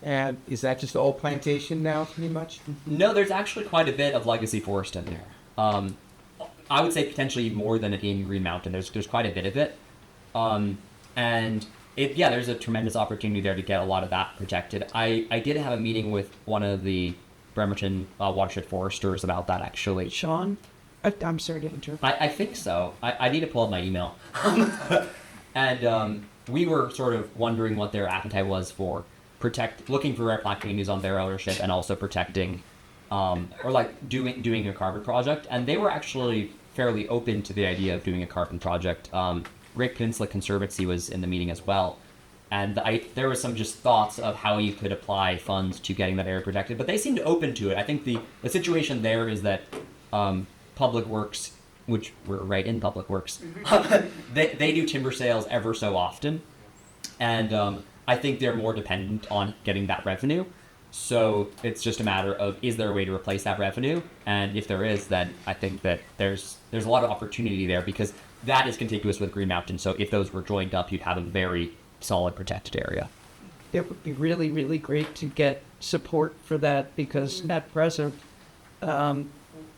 C: and is that just all plantation now, pretty much?
B: No, there's actually quite a bit of legacy forest in there. I would say potentially more than in Green Mountain. There's quite a bit of it, and there's a tremendous opportunity there to get a lot of that protected. I did have a meeting with one of the Bremerton watershed foresters about that actually.
A: Sean, I'm sorry to interrupt.
B: I think so. I need to pull up my email. And we were sort of wondering what their appetite was for looking for rare plant communities on their ownership and also protecting, or like doing a carbon project. And they were actually fairly open to the idea of doing a carbon project. Great Peninsula Conservancy was in the meeting as well. And there was some just thoughts of how you could apply funds to getting that area protected, but they seemed open to it. I think the situation there is that Public Works, which we're right in Public Works, they do timber sales ever so often, and I think they're more dependent on getting that revenue. So it's just a matter of, is there a way to replace that revenue? And if there is, then I think that there's a lot of opportunity there, because that is contiguous with Green Mountain. So if those were joined up, you'd have a very solid protected area.
A: It would be really, really great to get support for that, because at present,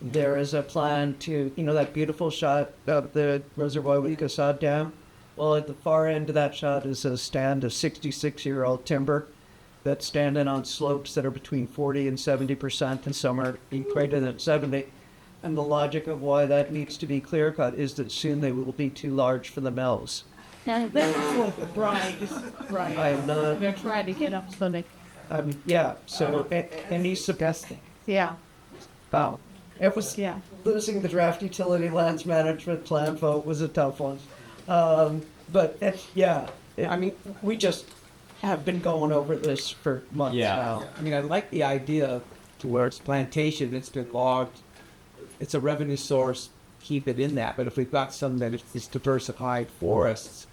A: there is a plan to, that beautiful shot of the Reservoir Wikasad Dam. Well, at the far end of that shot is a stand of 66-year-old timber that's standing on slopes that are between 40 and 70%, and some are greater than 70. And the logic of why that needs to be clear cut is that soon they will be too large for the mills.
D: Right.
A: I am not.
D: They're trying to get up so they,
A: So any suggesting?
D: yeah,
A: Wow. It was
D: yeah.
A: losing the draft utility lands management plan vote was a tough one. But I mean, we just have been going over this for months
B: Yeah.
A: now.
C: I mean, I like the idea to where it's plantation, it's been logged, it's a revenue source, keep it in that. But if we've got some that is diversified forests,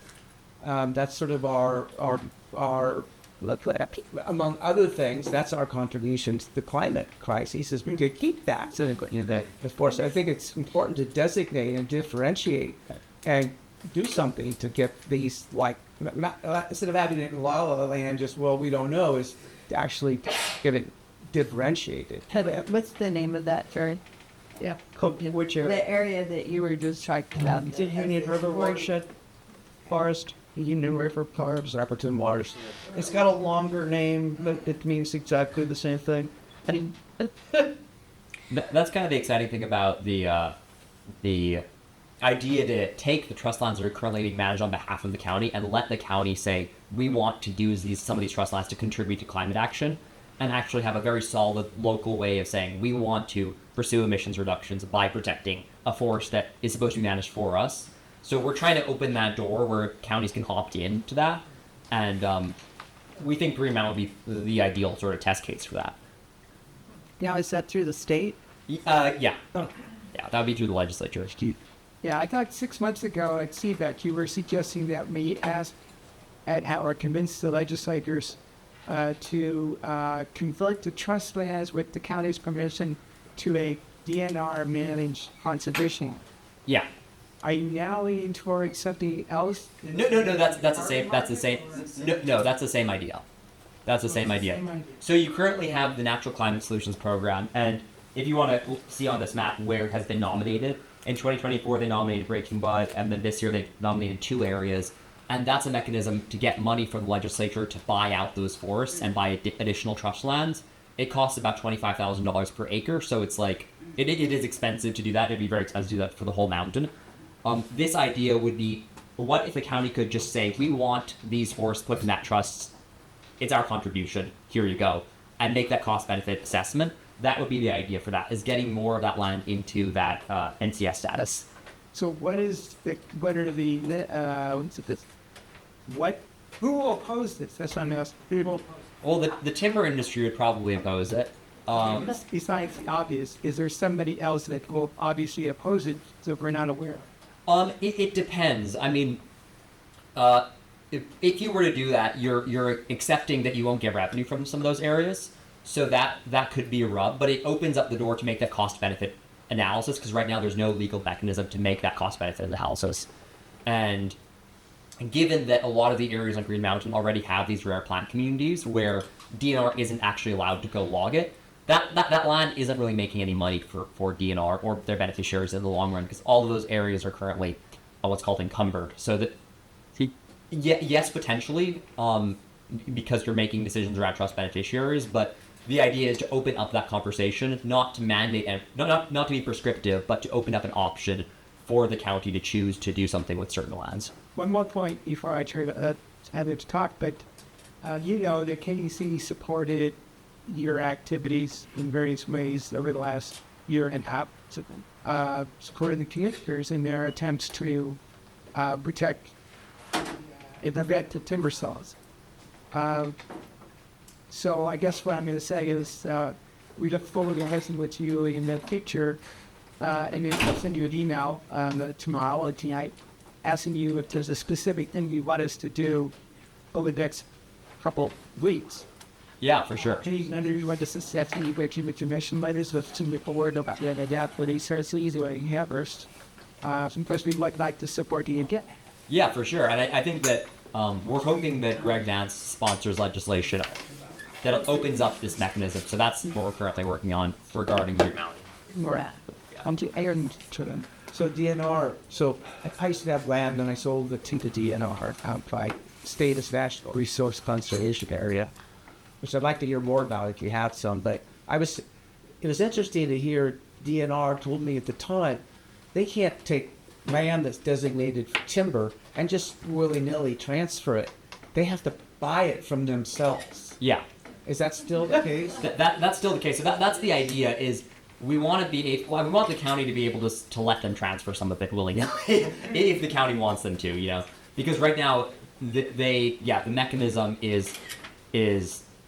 C: that's sort of our among other things, that's our contribution to the climate crisis, is we could keep that. So, of course, I think it's important to designate and differentiate and do something to get these, instead of having it in la la land, just, we don't know, is to actually get it differentiated.
E: Heather, what's the name of that bird?
A: Yeah. Which area?
E: The area that you were just talking about.
A: The Union River Watershed Forest. Union River Carbs.
C: Bremerton waters.
A: It's got a longer name, but it means exactly the same thing.
B: That's kind of the exciting thing about the idea to take the trust lands that are currently being managed on behalf of the county and let the county say, we want to use some of these trust lands to contribute to climate action, and actually have a very solid local way of saying, we want to pursue emissions reductions by protecting a forest that is supposed to be managed for us. So we're trying to open that door where counties can opt in to that, and we think Green Mountain would be the ideal sort of test case for that.
E: Now, is that through the state?
B: Yeah. Yeah, that would be through the legislature.
H: Yeah, I thought 6 months ago at CVET you were suggesting that we ask or convince the legislators to convert the trust lands with the county's permission to a DNR managed conservation.
B: Yeah.
H: Are you now leaning towards something else?
B: No. That's the same. No, that's the same idea. That's the same idea. So you currently have the Natural Climate Solutions Program, and if you want to see on this map where it has been nominated, in 2024 they nominated Breaking Bud, and then this year they nominated 2 areas, and that's a mechanism to get money from the legislature to buy out those forests and buy additional trust lands. It costs about $25,000 per acre, so it's like, it is expensive to do that. It'd be very expensive to do that for the whole mountain. This idea would be, what if the county could just say, we want these forests put in that trust, it's our contribution, here you go, and make that cost benefit assessment. That would be the idea for that, is getting more of that land into that NCS status.
H: So what are the, who will oppose this? That's what I'm asking. Who will oppose it?
B: Well, the timber industry would probably oppose it.
H: Besides the obvious, is there somebody else that will obviously oppose it so we're not aware of?
B: It depends. I mean, if you were to do that, you're accepting that you won't get revenue from some of those areas, so that could be a rub. But it opens up the door to make that cost benefit analysis, because right now there's no legal mechanism to make that cost benefit analysis. And given that a lot of the areas on Green Mountain already have these rare plant communities where DNR isn't actually allowed to go log it, that land isn't really making any money for DNR or their beneficiaries in the long run, because all of those areas are currently what's called encumbered. So that, yes, potentially, because you're making decisions around trust beneficiaries, but the idea is to open up that conversation, not to mandate and not to be prescriptive, but to open up an option for the county to choose to do something with certain lands.
H: One more point before I turn have it to talk, but you know the KDC supported your activities in various ways over the last year and a half, supporting the communities in their attempts to protect and prevent the timber saws. So I guess what I'm going to say is we look forward to listening with you in the future, and then I'll send you an email tomorrow or tonight asking you if there's a specific thing you want us to do over the next couple weeks.
B: Yeah, for sure.
H: You want us to set any commission letters with some forward about the adaptability services or you first. Because we would like to support you again.
B: Yeah, for sure. And I think that we're hoping that Greg Vance sponsors legislation that opens up this mechanism. So that's what we're currently working on regarding Green Mountain.
H: Right. To Aaron to them.
C: So DNR, so I used to have land and I sold it to the DNR out by state as National Resource Conservation Area, which I'd like to hear more about if you have some. But it was interesting to hear DNR told me at the time, they can't take land that's designated for timber and just willy-nilly transfer it. They have to buy it from themselves.
B: Yeah.
C: Is that still the case?
B: That's still the case. So that's the idea is we want we want the county to be able to let them transfer some of it willingly if the county wants them to, you know, because right now the mechanism is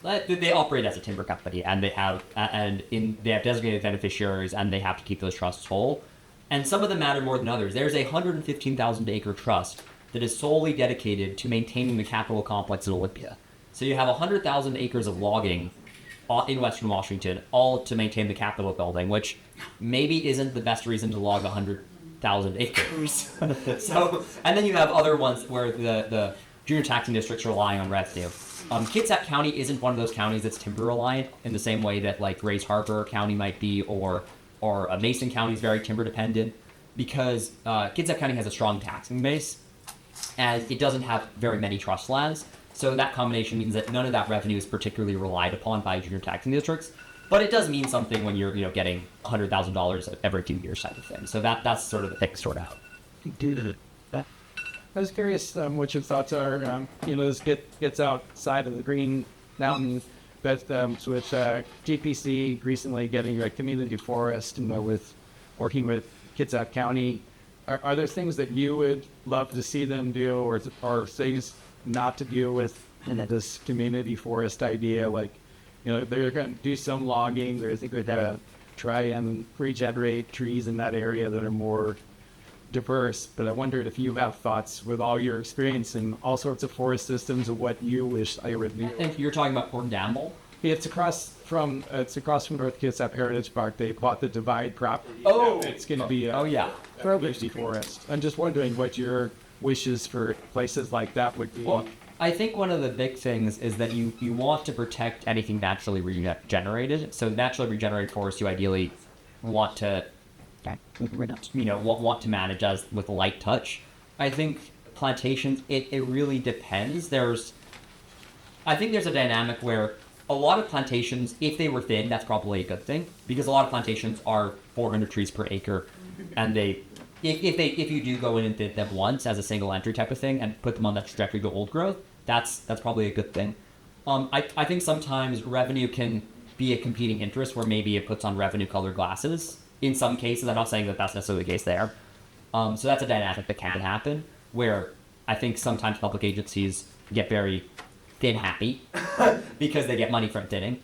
B: they operate as a timber company and they have designated beneficiaries and they have to keep those trusts whole, and some of them matter more than others. There's a 115,000 acre trust that is solely dedicated to maintaining the Capitol complex at Olympia. So you have 100,000 acres of logging in Western Washington, all to maintain the Capitol building, which maybe isn't the best reason to log 100,000 acres. So, and then you have other ones where the junior taxing districts are relying on revenue. Kitsap County isn't one of those counties that's timber reliant in the same way that like Grays Harbor County might be, or Mason County is very timber dependent, because Kitsap County has a strong taxing base, and it doesn't have very many trust lands. So that combination means that none of that revenue is particularly relied upon by junior taxing districts, but it does mean something when you're getting $100,000 every 2 years type of thing. So that's sort of the thing to sort out.
H: I was curious what your thoughts are. This gets outside of the Green Mountain, but with GPC recently getting a community forest, with working with Kitsap County, are there things that you would love to see them do, or things not to deal with this community forest idea? Like, they're going to do some logging. They're going to try and regenerate trees in that area that are more diverse. But I wondered if you have thoughts with all your experience in all sorts of forest systems of what you wish I would do.
B: I think you're talking about Port Damble.
H: It's across from North Kitsap Heritage Park. They bought the Divide property.
B: Oh,
H: it's going to be
B: a
H: forest. I'm just wondering what your wishes for places like that would be.
B: Well, I think one of the big things is that you want to protect anything naturally regenerated. So naturally regenerated forests, you ideally want to, want to manage as with a light touch. I think plantations, it really depends. I think there's a dynamic where a lot of plantations, if they were thin, that's probably a good thing, because a lot of plantations are 400 trees per acre, and if you do go in and thin them once as a single entry type of thing and put them on that trajectory to old growth, that's probably a good thing. I think sometimes revenue can be a competing interest where maybe it puts on revenue colored glasses. In some cases, I'm not saying that that's necessarily the case there. So that's a dynamic that can happen, where I think sometimes public agencies get very thin happy because they get money from thinning.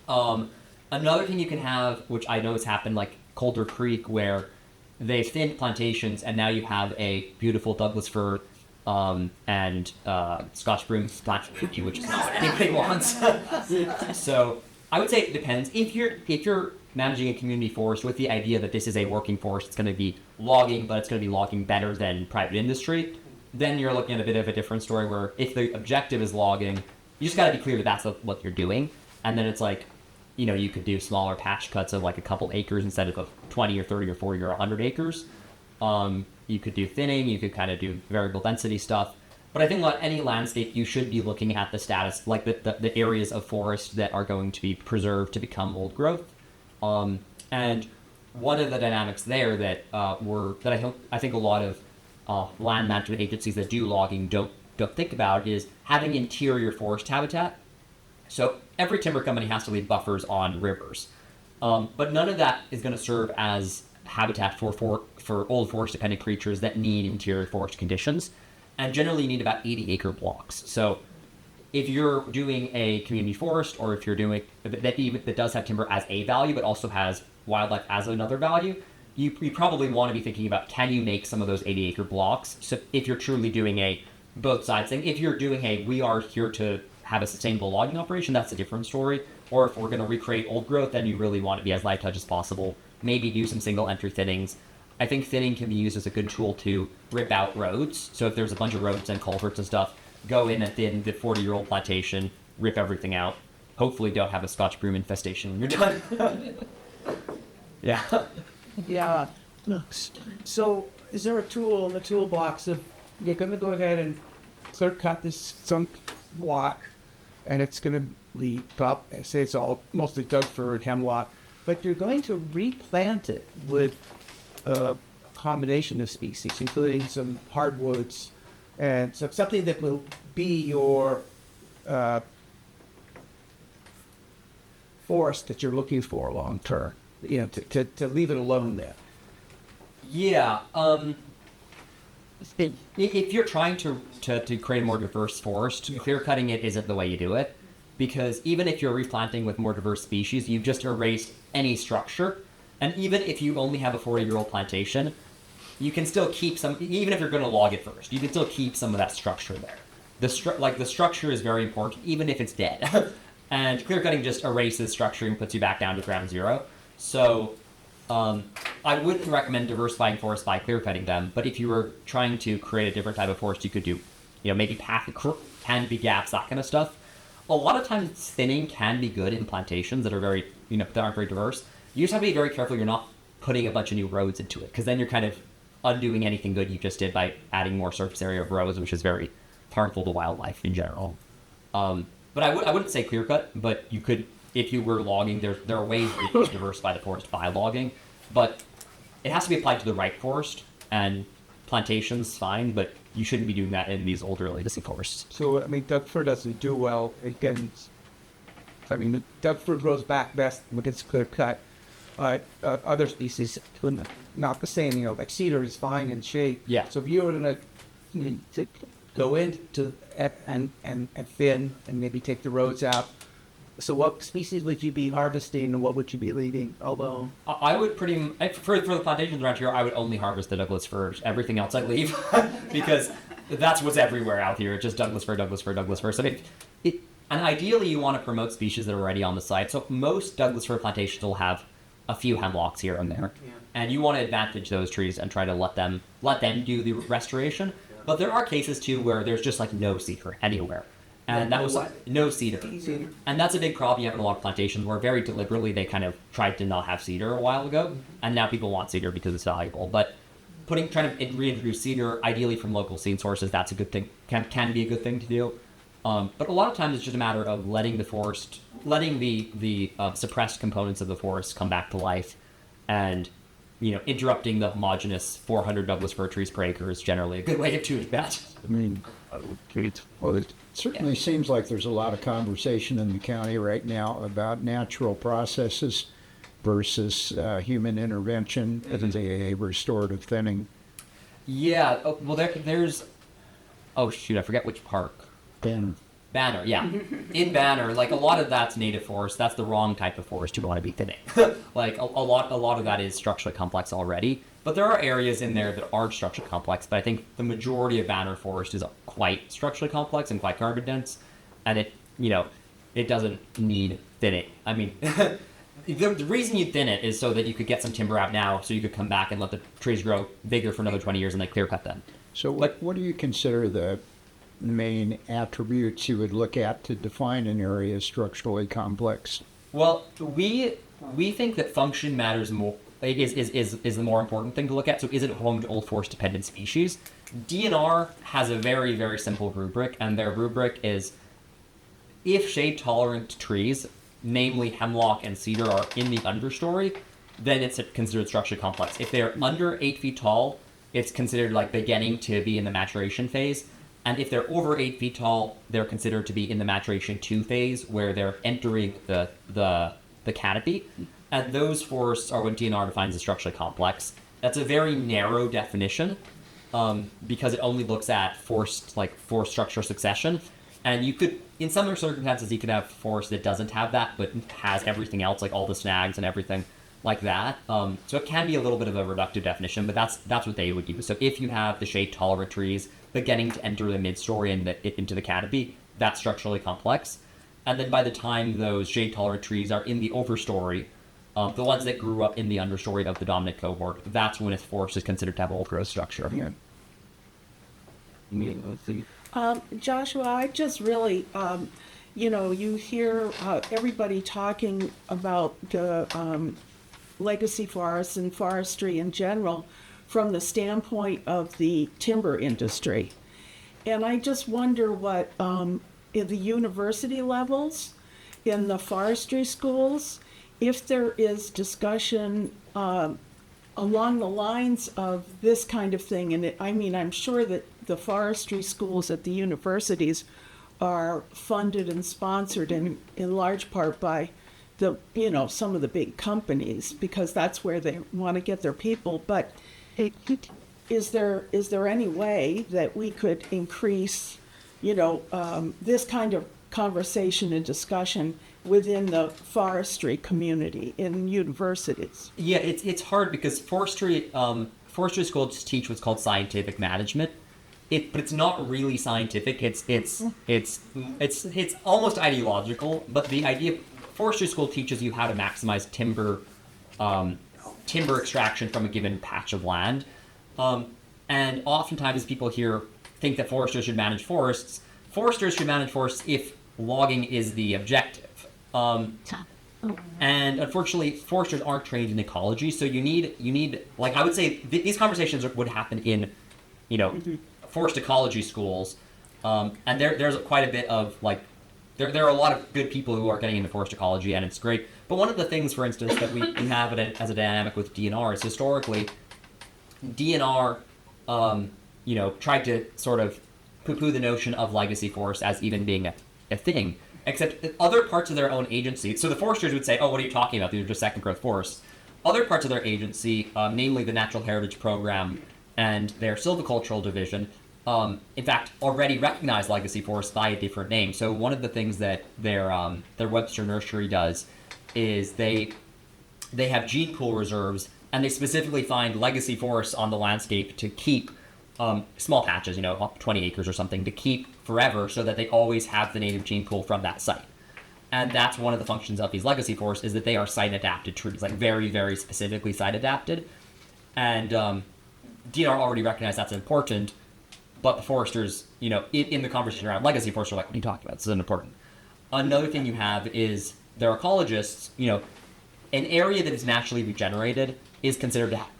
B: Another thing you can have, which I know has happened, like Calder Creek, where they've thinned plantations and now you have a beautiful Douglas fir and Scotch broom splash cookie, which is not what anybody wants. So I would say it depends. If you're managing a community forest with the idea that this is a working forest, it's going to be logging, but it's going to be logging better than private industry, then you're looking at a bit of a different story where if the objective is logging, you just got to be clear that that's what you're doing. And then it's like, you could do smaller patch cuts of like a couple acres instead of 20 or 30 or 40 or 100 acres. You could do thinning, you could kind of do variable density stuff. But I think on any landscape, you should be looking at the status, like the areas of forest that are going to be preserved to become old growth. And one of the dynamics there that I think a lot of land management agencies that do logging don't think about is having interior forest habitat. So every timber company has to leave buffers on rivers, but none of that is going to serve as habitat for old forest dependent creatures that need interior forest conditions, and generally you need about 80 acre blocks. So if you're doing a community forest, or if you're doing that does have timber as a value but also has wildlife as another value, you probably want to be thinking about, can you make some of those 80 acre blocks? So if you're truly doing a both sides thing, if you're doing we are here to have a sustainable logging operation, that's a different story. Or if we're going to recreate old growth, then you really want to be as light touch as possible. Maybe do some single entry thinnings. I think thinning can be used as a good tool to rip out roads. So if there's a bunch of roads and culverts and stuff, go in and thin the 40-year-old plantation, rip everything out. Hopefully don't have a Scotch broom infestation when you're done. Yeah.
C: Yeah. So is there a tool in the toolbox if you're going to go ahead and clear cut this sunk block, and it's going to leave up, say it's all mostly Doug fir and hemlock, but you're going to replant it with a combination of species, including some hardwoods and something that will be your forest that you're looking for long term, to leave it alone there.
B: Yeah. If you're trying to create a more diverse forest, clear cutting it isn't the way you do it, because even if you're replanting with more diverse species, you've just erased any structure. And even if you only have a 40-year-old plantation, you can still keep some, even if you're going to log it first, you can still keep some of that structure there. The structure is very important, even if it's dead. And clear cutting just erases structure and puts you back down to ground zero. So I wouldn't recommend diversifying forests by clear cutting them, but if you were trying to create a different type of forest, you could do, maybe canopy gaps, that kind of stuff. A lot of times thinning can be good in plantations that are very, that aren't very diverse. You just have to be very careful you're not putting a bunch of new roads into it, because then you're kind of undoing anything good you just did by adding more surface area of roads, which is very harmful to wildlife in general. But I wouldn't say clear cut, but you could, if you were logging, there are ways that you can diversify the forest by logging, but it has to be applied to the right forest, and plantations fine, but you shouldn't be doing that in these older legacy forests.
C: So, Doug fir doesn't do well against, the Doug fir grows back best when it's clear cut. Other species, not the same, like cedar is fine in shape.
B: Yeah.
C: So if you were to go into and thin and maybe take the roads out, so what species would you be harvesting and what would you be leaving alone?
B: I would for the plantations around here, I would only harvest the Douglas firs. Everything else I leave because that's what's everywhere out here. It's just Douglas fir, Douglas fir, Douglas fir. So and ideally you want to promote species that are already on the site. So most Douglas fir plantations will have a few hemlocks here and there, and you want to advantage those trees and try to let them do the restoration. But there are cases too where there's just like no cedar anywhere. And that was no cedar. And that's a big problem you have in a lot of plantations where very deliberately they kind of tried to not have cedar a while ago. And now people want cedar because it's valuable. But trying to reintroduce cedar, ideally from local seed sources, that's a good thing, can be a good thing to do. But a lot of times it's just a matter of letting the forest, letting the suppressed components of the forest come back to life, and interrupting the homogeneous 400 Douglas fir trees per acre is generally a good way of doing that.
I: I mean, well, it certainly seems like there's a lot of conversation in the county right now about natural processes versus human intervention as a restorative thinning.
B: Yeah. Oh, well, there's. Oh shoot! I forget which park. Banner, yeah. In Banner, like a lot of that's native forest. That's the wrong type of forest you want to be thinning. Like a lot of that is structurally complex already. But there are areas in there that aren't structurally complex. But I think the majority of Banner forest is quite structurally complex and quite carbon dense, and it doesn't need thinning. I mean, the reason you thin it is so that you could get some timber out now, so you could come back and let the trees grow bigger for another 20 years and then clear cut them.
I: So what do you consider the main attributes you would look at to define an area as structurally complex?
B: Well, we think that function matters more. Is the more important thing to look at. So is it home to old forest dependent species? DNR has a very, very simple rubric, and their rubric is if shade tolerant trees, namely hemlock and cedar, are in the understory, then it's considered structurally complex. If they're under 8 feet tall, it's considered like beginning to be in the maturation phase. And if they're over 8 feet tall, they're considered to be in the maturation 2 phase, where they're entering the canopy. And those forests are what DNR defines as structurally complex. That's a very narrow definition, because it only looks at forest structure succession. And you could, in some circumstances, you could have forest that doesn't have that, but has everything else, like all the snags and everything like that. So it can be a little bit of a reductive definition, but that's what they would use. So if you have the shade tolerant trees beginning to enter the mid-story and into the canopy, that's structurally complex. And then by the time those shade tolerant trees are in the overstory, the ones that grew up in the understory of the dominant cohort, that's when its forest is considered to have old growth structure.
J: Joshua, I just really, you hear everybody talking about the legacy forests and forestry in general from the standpoint of the timber industry. And I just wonder what, in the university levels, in the forestry schools, if there is discussion along the lines of this kind of thing. And I'm sure that the forestry schools at the universities are funded and sponsored in large part by some of the big companies, because that's where they want to get their people. But is there any way that we could increase, this kind of conversation and discussion within the forestry community in universities?
B: Yeah, it's hard because forestry schools teach what's called scientific management. But it's not really scientific. It's almost ideological. But the idea, forestry school teaches you how to maximize timber extraction from a given patch of land. And oftentimes people here think that foresters should manage forests. Foresters should manage forests if logging is the objective. And unfortunately, foresters aren't trained in ecology, so you need like, I would say these conversations would happen in, forest ecology schools, and there's quite a bit of there are a lot of good people who are getting into forest ecology, and it's great. But one of the things, for instance, that we have as a dynamic with DNR is historically, DNR, tried to sort of poo-poo the notion of legacy forest as even being a thing, except other parts of their own agency. So the foresters would say, oh, what are you talking about? These are just second growth forests. Other parts of their agency, namely the Natural Heritage Program and their silvicultural division, in fact, already recognize legacy forests by a different name. So one of the things that their Webster Nursery does is they have gene pool reserves, and they specifically find legacy forests on the landscape to keep small patches, up to 20 acres or something, to keep forever, so that they always have the native gene pool from that site. And that's one of the functions of these legacy forests, is that they are site-adapted trees, like very, very specifically site-adapted. And DNR already recognized that's important, but the foresters, in the conversation around legacy forests are like, what are you talking about? This isn't important. Another thing you have is their ecologists, an area that is naturally regenerated is considered to have,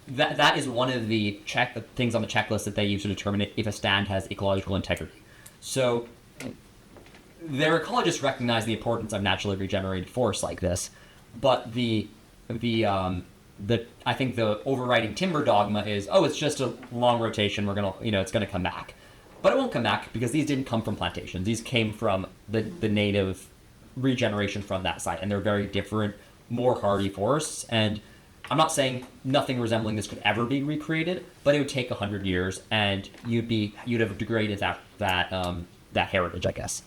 B: that is one of the things on the checklist that they use to determine if a stand has ecological integrity. So their ecologists recognize the importance of naturally regenerated forests like this, but I think the overriding timber dogma is, oh, it's just a long rotation. We're gonna, it's gonna come back, but it won't come back because these didn't come from plantations. These came from the native regeneration from that site, and they're very different, more hardy forests. And I'm not saying nothing resembling this could ever be recreated, but it would take 100 years, and you'd have degraded that heritage, I guess.